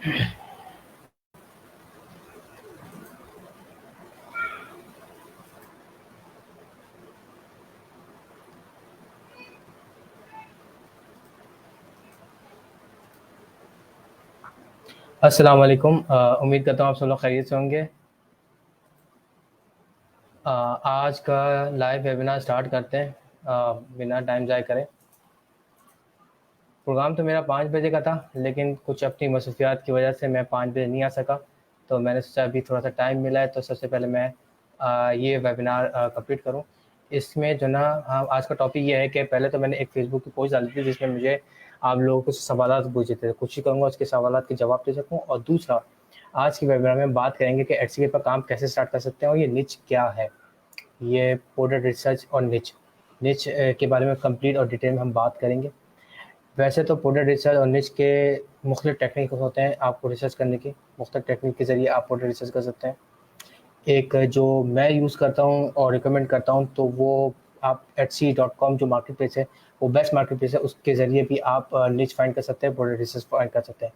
अस्सलाम वालेकुम। उम्मीद करता हूँ आप सब लोग खैरियत से होंगे। आज का लाइव वेबिनार स्टार्ट करते हैं बिना टाइम ज़ाय करे। प्रोग्राम तो मेरा 5 बजे का था, लेकिन कुछ अपनी मसरूफियात की वजह से मैं 5 बजे नहीं आ सका, तो मैंने सोचा अभी थोड़ा सा टाइम मिला है तो सबसे पहले मैं ये वेबिनार कंप्लीट करूँ। इसमें जो ना आज का टॉपिक ये है कि पहले तो मैंने एक फेसबुक की पोस्ट डाली थी जिसमें मुझे आप लोगों को सवालात पूछे थे। कोशिश करूँगा उसके सवालात के जवाब दे सकूँ। और दूसरा, आज के वेबिनार में बात करेंगे कि एचसीए पर काम कैसे स्टार्ट कर सकते हैं और ये निच क्या है। ये प्रोडक्ट रिसर्च और निच निच के बारे में कंप्लीट और डिटेल में हम बात करेंगे। वैसे तो प्रोडक्ट रिसर्च और निच के मुख्तलिफ टेक्निक होते हैं आपको रिसर्च करने की। मुख्तलिफ टेक्निक के ज़रिए आप प्रोडक्ट रिसर्च कर सकते हैं। एक जो मैं यूज़ करता हूँ और रिकमेंड करता हूँ तो वो आप etsy.com जो मार्केट प्लेस है वो बेस्ट मार्केट प्लेस है, उसके ज़रिए भी आप निच फाइंड कर सकते हैं, प्रोडक्ट रिसर्च फाइंड कर सकते हैं।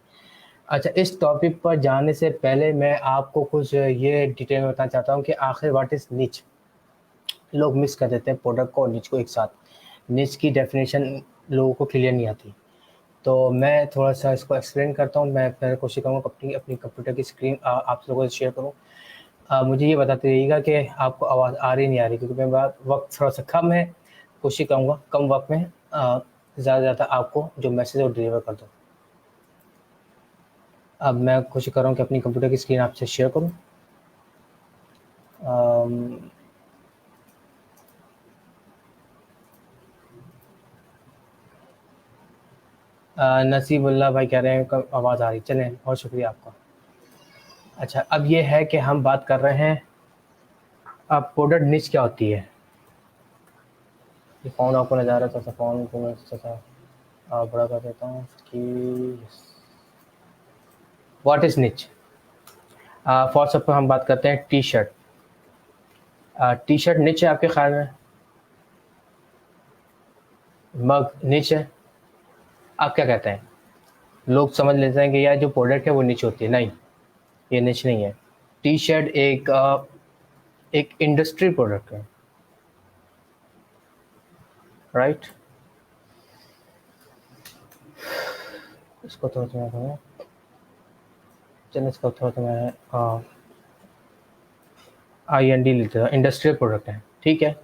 अच्छा, इस टॉपिक पर जाने से पहले मैं आपको कुछ ये डिटेल में बताना चाहता हूँ कि आखिर व्हाट इज़ निच। लोग मिस कर देते हैं प्रोडक्ट को और निच को एक साथ। निच की डेफिनेशन लोगों को क्लियर नहीं आती, तो मैं थोड़ा सा इसको एक्सप्लेन करता हूँ। मैं पहले कोशिश करूँगा अपनी अपनी कंप्यूटर की स्क्रीन आप लोगों से शेयर करूँ। मुझे ये बताते रहिएगा कि आपको आवाज़ आ रही नहीं आ रही, क्योंकि मेरे पास वक्त थोड़ा सा कम है। कोशिश करूँगा कम वक्त में ज़्यादा से ज़्यादा आपको जो मैसेज है वो डिलीवर कर दूँ। अब मैं कोशिश कर रहा हूँ कि अपनी कंप्यूटर की स्क्रीन आपसे शेयर करूँ। नसीबुल्लाह भाई कह रहे हैं कि आवाज़ आ रही। चलें, बहुत शुक्रिया आपका। अच्छा, अब ये है कि हम बात कर रहे हैं अब प्रोडक्ट निच क्या होती है। ये फ़ोन आपको नज़र आ रहा था, फ़ोन को मैं बड़ा कर देता हूँ कि व्हाट इज़ निच। फॉर सपोज हम बात करते हैं टी शर्ट। टी शर्ट निच है आपके ख्याल में? मग निच है? आप क्या कहते हैं? लोग समझ लेते हैं कि यार जो प्रोडक्ट है वो निच होती है। नहीं, ये निच नहीं है। टी शर्ट एक इंडस्ट्री प्रोडक्ट है, राइट। इसको थोड़ा सा चलिए, इसको थोड़ा सा मैं IND लेते हैं। इंडस्ट्रियल प्रोडक्ट है, ठीक है।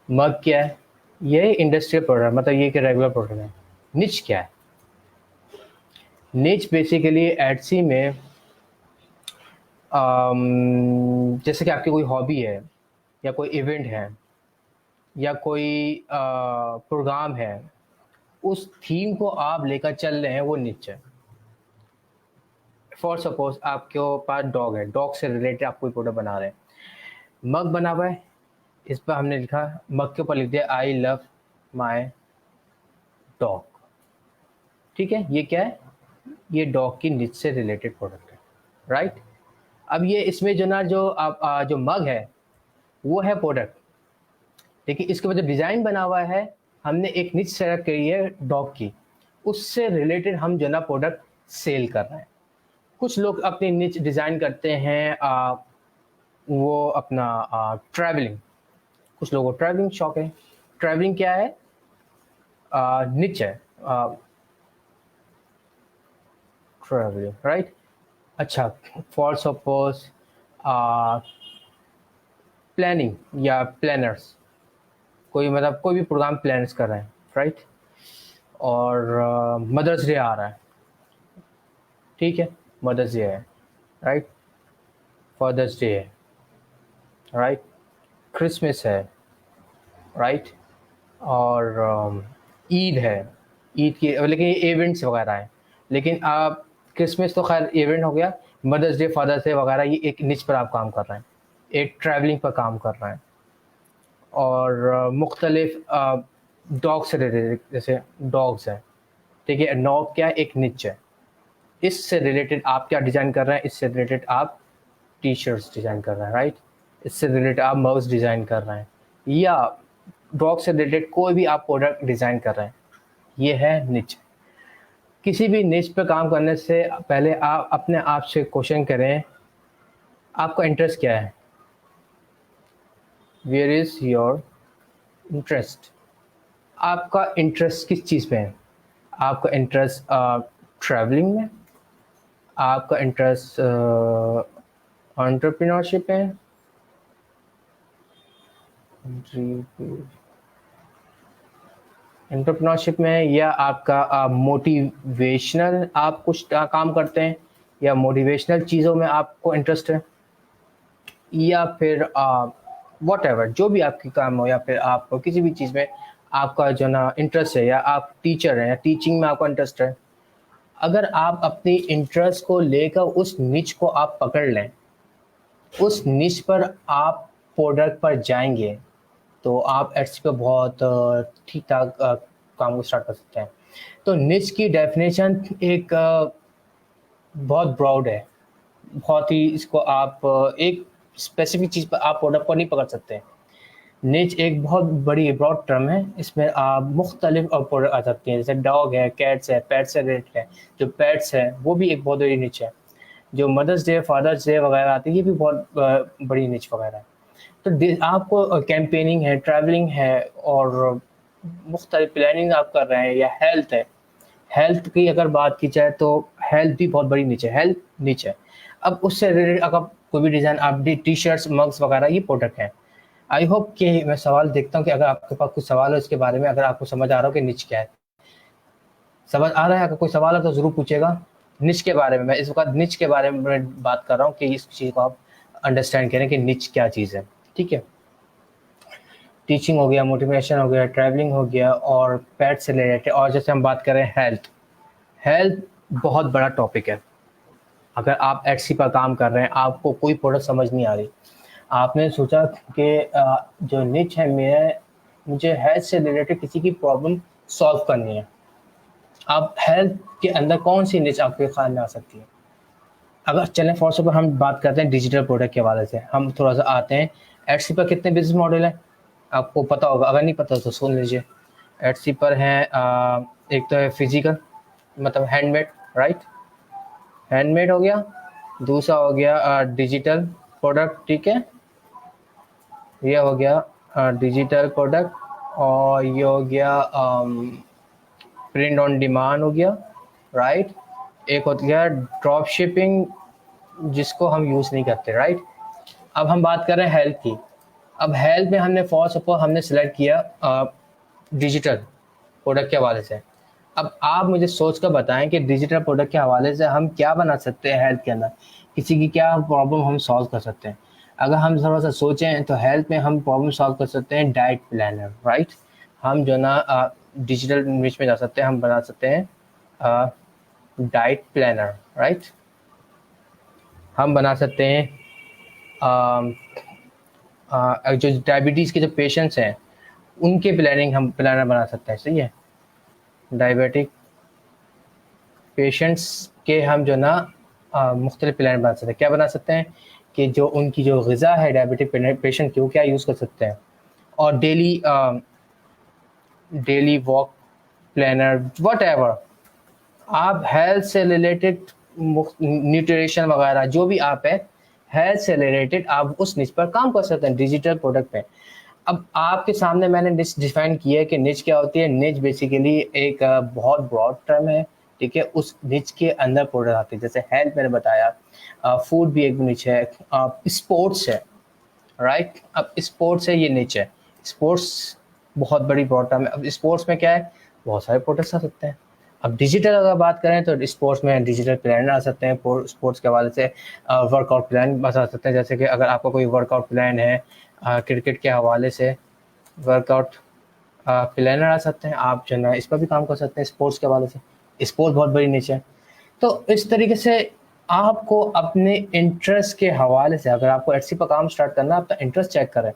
मग क्या है? ये इंडस्ट्रियल प्रोडक्ट, मतलब ये कि रेगुलर प्रोडक्ट है। निच क्या है? निच बेसिकली एटसी में जैसे कि आपकी कोई हॉबी है या कोई इवेंट है या कोई प्रोग्राम है, उस थीम को आप लेकर चल रहे हैं, वो निच है। फॉर सपोज आपके पास डॉग है, डॉग से रिलेटेड आप कोई प्रोडक्ट बना रहे हैं। मग बना हुआ है, इस पर हमने लिखा, मग के ऊपर लिख दिया आई लव माई डॉग। ठीक है, ये क्या है? ये डॉग की निच से रिलेटेड प्रोडक्ट है, राइट। अब ये इसमें जो ना जो आप जो मग है वो है प्रोडक्ट, लेकिन इसके ऊपर जो डिज़ाइन बना हुआ है हमने एक निच सेलेक्ट करी है डॉग की, उससे रिलेटेड हम जो ना प्रोडक्ट सेल कर रहे हैं। कुछ लोग अपनी निच डिज़ाइन करते हैं वो अपना ट्रैवलिंग। कुछ लोगों को ट्रैवलिंग शौक है। ट्रैवलिंग क्या है? निच है ट्रैवलिंग, राइट। अच्छा, फॉर सपोज प्लानिंग या प्लानर्स, कोई मतलब कोई भी प्रोग्राम प्लान्स कर रहे हैं, राइट। और मदर्स डे आ रहा है, ठीक है, मदर्स डे है, राइट। फादर्स डे है, राइट। क्रिसमस है, राइट। और ईद है। ईद की लेकिन ये इवेंट्स वगैरह हैं। लेकिन आप क्रिसमस तो खैर इवेंट हो गया, मदर्स डे, फादर्स डे वगैरह ये एक निच पर आप काम कर रहे हैं, एक ट्रैवलिंग पर काम कर रहे हैं। और मुख्तलिफ डॉग से रिलेटेड, जैसे डॉग्स हैं, ठीक है। डॉग क्या है? एक निच है। इससे रिलेटेड आप क्या डिज़ाइन कर रहे हैं? इससे रिलेटेड आप टी शर्ट्स डिज़ाइन कर रहे हैं, राइट। इससे रिलेटेड आप माउस डिज़ाइन कर रहे हैं, या डॉग से रिलेटेड कोई भी आप प्रोडक्ट डिज़ाइन कर रहे हैं, ये है निच। किसी भी निश पे काम करने से पहले आप अपने आप से क्वेश्चन करें, आपका इंटरेस्ट क्या है? Where is your interest? आपका इंटरेस्ट किस चीज़ पे है? आपका इंटरेस्ट ट्रैवलिंग में? आपका इंटरेस्ट एंटरप्रेन्योरशिप में? एंटरप्रेन्योरशिप में, या आपका मोटिवेशनल आप कुछ काम करते हैं, या मोटिवेशनल चीज़ों में आपको इंटरेस्ट है, या फिर वॉट एवर जो भी आपकी काम हो, या फिर आपको किसी भी चीज़ में आपका जो ना इंटरेस्ट है, या आप टीचर हैं या टीचिंग में आपका इंटरेस्ट है। अगर आप अपनी इंटरेस्ट को लेकर उस निच को आप पकड़ लें, उस निच पर आप प्रोडक्ट पर जाएंगे, तो आप एट्स पे बहुत ठीक ठाक काम को स्टार्ट कर सकते हैं। तो निच की डेफिनेशन एक बहुत ब्रॉड है, बहुत ही इसको आप एक स्पेसिफिक चीज़ पर आप प्रोडक्ट को नहीं पकड़ सकते। निच एक बहुत बड़ी ब्रॉड टर्म है, इसमें आप मुख्तलिफ प्रोडक्ट आ सकते हैं, जैसे डॉग है, कैट्स है, पेट्स से रिलेटेड है। जो पेट्स है वो भी एक बहुत बड़ी निच है। जो मदर्स डे, फादर्स डे वगैरह आती है, ये भी बहुत बड़ी निच वगैरह है। तो आपको कैंपेनिंग है, ट्रैवलिंग है, और मुख्तलिफ प्लानिंग आप कर रहे हैं, या हेल्थ है। हेल्थ की अगर बात की जाए तो हेल्थ भी बहुत बड़ी निच है, हेल्थ निच है। अब उससे रिलेटेड अगर कोई भी डिज़ाइन आप टी शर्ट्स, मग्स वगैरह ये प्रोडक्ट हैं। आई होप कि मैं सवाल देखता हूँ कि अगर आपके पास कुछ सवाल हो इसके बारे में, अगर आपको समझ आ रहा हो कि निच क्या है। समझ आ रहा है? अगर कोई सवाल है तो ज़रूर पूछेगा। निच के बारे में, मैं इस वक्त निच के बारे में बात कर रहा हूँ कि इस चीज़ को आप अंडरस्टैंड करें कि निच क्या चीज़ है। ठीक है, टीचिंग हो गया, मोटिवेशन हो गया, ट्रैवलिंग हो गया, और पेट से रिलेटेड। और जैसे हम बात करें हेल्थ, हेल्थ बहुत बड़ा टॉपिक है। अगर आप एटसी पर काम कर रहे हैं, आपको कोई प्रोडक्ट समझ नहीं आ रही, आपने सोचा कि जो निच है मुझे हेल्थ से रिलेटेड किसी की प्रॉब्लम सॉल्व करनी है। अब हेल्थ के अंदर कौन सी निच आपके ख्याल में आ सकती है? अगर चलें फॉर सपोज हम बात करते हैं डिजिटल प्रोडक्ट के हवाले से, हम थोड़ा सा आते हैं। एटसी पर कितने बिजनेस मॉडल हैं आपको पता होगा, अगर नहीं पता तो सुन लीजिए। एटसी पर हैं एक तो है फिजिकल, मतलब हैंडमेड, राइट, हैंडमेड हो गया। दूसरा हो गया डिजिटल प्रोडक्ट, ठीक है, ये हो गया डिजिटल प्रोडक्ट। और ये हो गया प्रिंट ऑन डिमांड हो गया, राइट। एक हो गया ड्रॉप शिपिंग, जिसको हम यूज़ नहीं करते, राइट। अब हम बात कर रहे हैं हेल्थ की। अब हेल्थ में हमने फॉर सपोज हमने सेलेक्ट किया डिजिटल प्रोडक्ट के हवाले से। अब आप मुझे सोच कर बताएं कि डिजिटल प्रोडक्ट के हवाले से हम क्या बना सकते हैं हेल्थ के अंदर, किसी की क्या प्रॉब्लम हम सॉल्व कर सकते हैं। अगर हम थोड़ा सा सोचें तो हेल्थ में हम प्रॉब्लम सॉल्व कर सकते हैं डाइट प्लानर, राइट। हम जो ना डिजिटल निच में जा सकते हैं, हम बना सकते हैं डाइट प्लानर, राइट। हम बना सकते हैं जो डायबिटीज़ के जो पेशेंट्स हैं उनके प्लानिंग, हम प्लानर बना सकते हैं, सही है। डायबिटिक पेशेंट्स के हम जो ना मुख्तलिफ प्लान बना सकते हैं। क्या बना सकते हैं कि जो उनकी जो ग़िज़ा है डायबिटिक पेशेंट की, वो क्या यूज़ कर सकते हैं। और daily walk planner, whatever, आप हेल्थ से रिलेटेड न्यूट्रिशन वगैरह जो भी आप है हेल्थ से रिलेटेड, आप उस निच पर काम कर सकते हैं डिजिटल प्रोडक्ट पे। अब आपके सामने मैंने निच डिफाइन किया है कि निच क्या होती है। निच बेसिकली एक बहुत ब्रॉड टर्म है, ठीक है। उस निच के अंदर प्रोडक्ट आते हैं, जैसे हेल्थ मैंने बताया, फूड भी एक निच है, स्पोर्ट्स है, राइट। अब स्पोर्ट्स है, ये निच है। स्पोर्ट्स बहुत बड़ी ब्रॉड टर्म है। अब स्पोर्ट्स में क्या है, बहुत सारे प्रोडक्ट्स आ सकते हैं। अब डिजिटल अगर बात करें तो स्पोर्ट्स में डिजिटल प्लान आ सकते हैं, स्पोर्ट्स के हवाले से वर्कआउट प्लान बता सकते हैं। जैसे कि अगर आपका कोई वर्कआउट प्लान है क्रिकेट के हवाले से, वर्कआउट प्लानर आ सकते हैं, आप जो है इस पर भी काम कर सकते हैं स्पोर्ट्स के हवाले से। स्पोर्ट्स बहुत बड़ी नीचे है। तो इस तरीके से आपको अपने इंटरेस्ट के हवाले से, अगर आपको एटसी पर काम स्टार्ट करना है, अपना इंटरेस्ट चेक करें,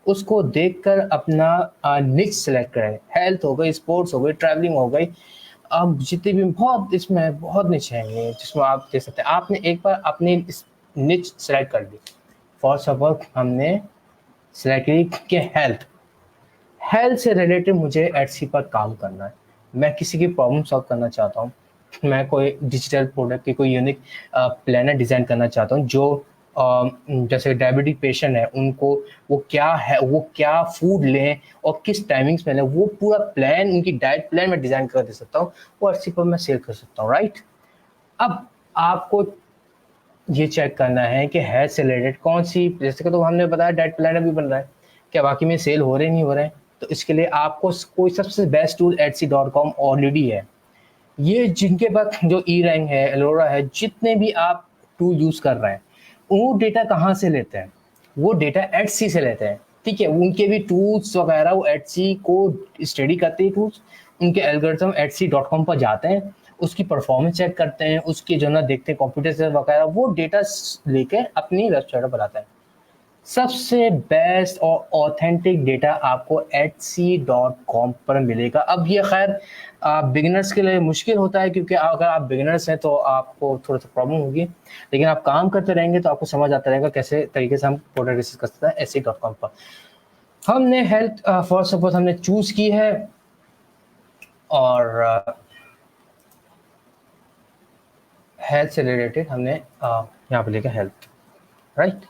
उसको देखकर अपना निच सेलेक्ट करें। हेल्थ हो गई, स्पोर्ट्स हो गई, ट्रैवलिंग हो गई, अब जितनी भी बहुत इसमें बहुत निच है ये जिसमें आप देख सकते हैं। आपने एक बार अपनी निच सेलेक्ट कर ली, फॉर सपोज हमने सेलेक्ट की कि हेल्थ, हेल्थ से रिलेटेड मुझे एटसी पर काम करना है, मैं किसी की प्रॉब्लम सॉल्व करना चाहता हूँ। मैं कोई डिजिटल प्रोडक्ट की कोई यूनिक प्लानर डिज़ाइन करना चाहता हूँ जो जैसे डायबिटिक पेशेंट है उनको वो क्या फूड लें और किस टाइमिंग्स में लें, वो पूरा प्लान उनकी डाइट प्लान में डिज़ाइन कर दे सकता हूँ, वो अर्सी पर मैं सेल कर सकता हूँ, राइट। अब आपको ये चेक करना है कि हेल्थ से रिलेटेड कौन सी, जैसे कि तो हमने बताया डाइट प्लानर भी बन रहा है, क्या बाकी में सेल हो रहे नहीं हो रहे हैं, तो इसके लिए आपको कोई सबसे बेस्ट टूल Etsy.com ऑलरेडी है। ये जिनके पास जो ई रैंक है, एलोरा है, जितने भी आप टूल यूज कर रहे हैं, वो डेटा कहाँ से लेते हैं? वो डेटा एटसी से लेते हैं, ठीक है। उनके भी टूल्स वगैरह वो एटसी को स्टडी करते हैं, टूल्स उनके एल्गोरिथम Etsy.com पर जाते हैं, उसकी परफॉर्मेंस चेक करते हैं, उसके जो ना देखते हैं कंप्यूटर से वगैरह, वो डेटा लेके अपनी वेबसाइट पर बनाते हैं। सबसे बेस्ट और ऑथेंटिक डेटा आपको Etsy.com पर मिलेगा। अब ये खैर बिगिनर्स के लिए मुश्किल होता है, क्योंकि अगर आप बिगिनर्स हैं तो आपको थोड़ा सा प्रॉब्लम होगी, लेकिन आप काम करते रहेंगे तो आपको समझ आता रहेगा कैसे तरीके से हम प्रोडक्ट रिसर्च कर सकते हैं। Etsy.com पर हमने हेल्थ फॉर सपोज हमने चूज की है, और हेल्थ से रिलेटेड हमने यहाँ पे लिखा हेल्थ, राइट।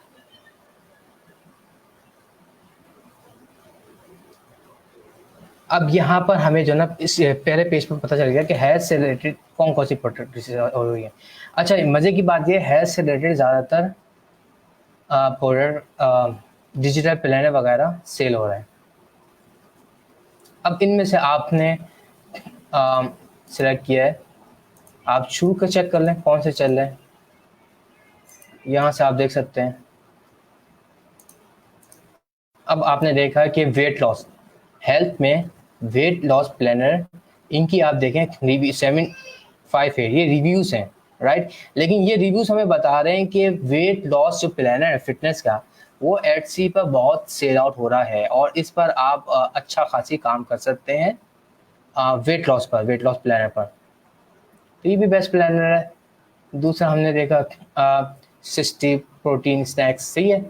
अब यहाँ पर हमें जो ना इस पहले पेज पर पता चल गया कि हेल्थ से रिलेटेड कौन कौन सी प्रोडक्ट हो रही है। अच्छा, मज़े की बात ये, हेल्थ से रिलेटेड ज़्यादातर प्रोडक्ट डिजिटल प्लानर वगैरह सेल हो रहे हैं। अब इनमें से आपने सिलेक्ट किया है, आप शुरू कर चेक कर लें कौन से चल रहे हैं। यहाँ से आप देख सकते हैं। अब आपने देखा कि वेट लॉस, हेल्थ में वेट लॉस प्लानर, इनकी आप देखें रिव्यू 758, ये रिव्यूज़ हैं, राइट। लेकिन ये रिव्यूज़ हमें बता रहे हैं कि वेट लॉस जो प्लानर है फिटनेस का, वो Etsy पर बहुत सेल आउट हो रहा है, और इस पर आप अच्छा खासी काम कर सकते हैं वेट लॉस पर, वेट लॉस प्लानर पर। तो ये भी बेस्ट प्लानर है। दूसरा हमने देखा 60 प्रोटीन स्नैक्स, सही है।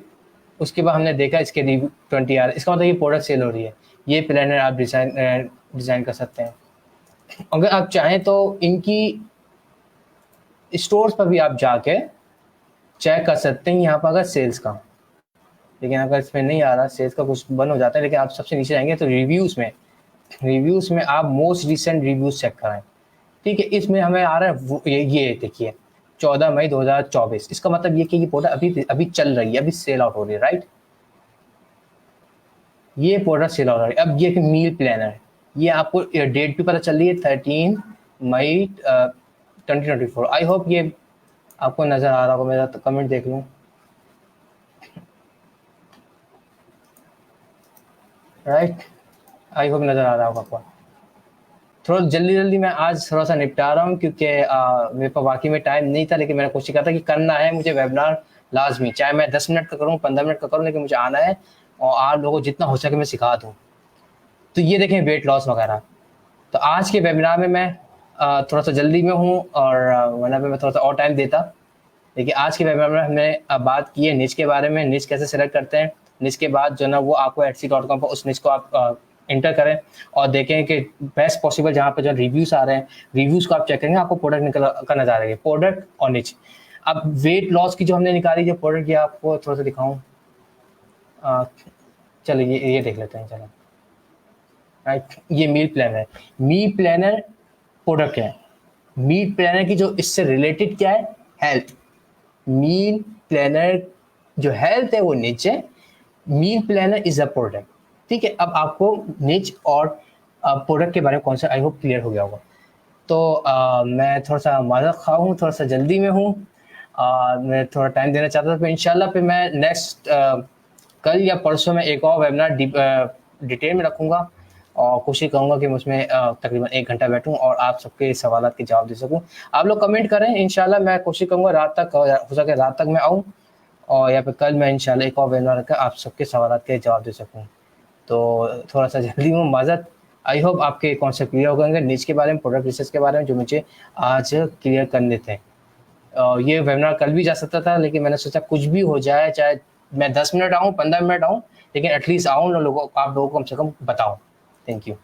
उसके बाद हमने देखा इसके रिव्यू 20 आर, इसका मतलब ये प्रोडक्ट सेल हो रही है। ये प्लानर आप डिज़ाइन कर सकते हैं। अगर आप चाहें तो इनकी स्टोर्स पर भी आप जाके चेक कर सकते हैं यहाँ पर अगर सेल्स का, लेकिन अगर इसमें नहीं आ रहा, सेल्स का कुछ बंद हो जाता है, लेकिन आप सबसे नीचे जाएंगे तो रिव्यूज़ में आप मोस्ट रिसेंट रिव्यूज़ चेक कराएं, ठीक है। इसमें हमें आ रहा है ये देखिए 14 मई 2024, इसका मतलब ये कि ये प्रोडक्ट अभी चल रही है, अभी सेल आउट हो रही है, राइट। ये प्रोडक्ट सेल आउट हो रही है। अब ये मील प्लानर, ये आपको डेट भी पता चल रही है 13 मई 2024। आई होप ये आपको नज़र आ रहा होगा, मेरा तो कमेंट देख लूँ, राइट। आई होप नज़र आ रहा होगा आपको। थोड़ा जल्दी मैं आज थोड़ा सा निपटा रहा हूँ, क्योंकि मेरे पास वाकई में टाइम नहीं था, लेकिन मैंने कोशिश किया था कि करना है मुझे वेबिनार लाजमी, चाहे मैं 10 मिनट का करूँ 15 मिनट का करूँ, लेकिन मुझे आना है और आप लोगों को जितना हो सके मैं सिखा दूँ। तो ये देखें वेट लॉस वगैरह। तो आज के वेबिनार में मैं थोड़ा सा जल्दी में हूँ, और वरना पे मैं थोड़ा सा और टाइम देता, लेकिन आज के वेबिनार में हमने बात की है निच के बारे में, निच कैसे सेलेक्ट करते हैं। निच के बाद जो ना वो आपको Etsy.com पर उस निच को आप इंटर करें और देखें कि बेस्ट पॉसिबल जहाँ पर जो रिव्यूज़ आ रहे हैं, रिव्यूज़ को आप चेक करेंगे, आपको प्रोडक्ट निकल का नज़र आएगा, प्रोडक्ट और निच। अब वेट लॉस की जो हमने निकाली जो प्रोडक्ट, ये आपको थोड़ा सा दिखाऊँ, चलिए ये देख लेते हैं, चलो, राइट। ये मील प्लानर है, मील प्लानर प्रोडक्ट है। मील प्लानर की जो इससे रिलेटेड क्या है, हेल्थ। मील प्लानर जो हेल्थ है वो निच है, मील प्लानर इज अ प्रोडक्ट, ठीक है। अब आपको निच और प्रोडक्ट के बारे में कौन सा, आई होप क्लियर हो गया होगा। तो मैं थोड़ा सा माज़रत खा हूँ, थोड़ा सा जल्दी में हूँ, मैं थोड़ा टाइम देना चाहता था। फिर इंशाल्लाह फिर मैं नेक्स्ट कल या परसों में एक और वेबिनार डिटेल में रखूँगा, और कोशिश करूँगा कि मैं उसमें तकरीबन 1 घंटा बैठूँ और आप सबके सवालात के जवाब दे सकूँ। आप लोग कमेंट करें, इंशाल्लाह मैं कोशिश करूँगा रात तक, हो सके रात तक मैं आऊँ, और या फिर कल मैं इंशाल्लाह एक और वेबिनार रखकर आप सबके सवालात के जवाब दे सकूँ। तो थोड़ा सा जल्दी में माज़रत। आई होप आपके कॉन्सेप्ट क्लियर हो गए निच के बारे में, प्रोडक्ट रिसर्च के बारे में, जो मुझे आज क्लियर करने थे। ये वेबिनार कल भी जा सकता था, लेकिन मैंने सोचा कुछ भी हो जाए, चाहे मैं 10 मिनट आऊँ 15 मिनट आऊँ, लेकिन एटलीस्ट आऊँ, आप लोगों को कम से कम बताऊँ। Thank you.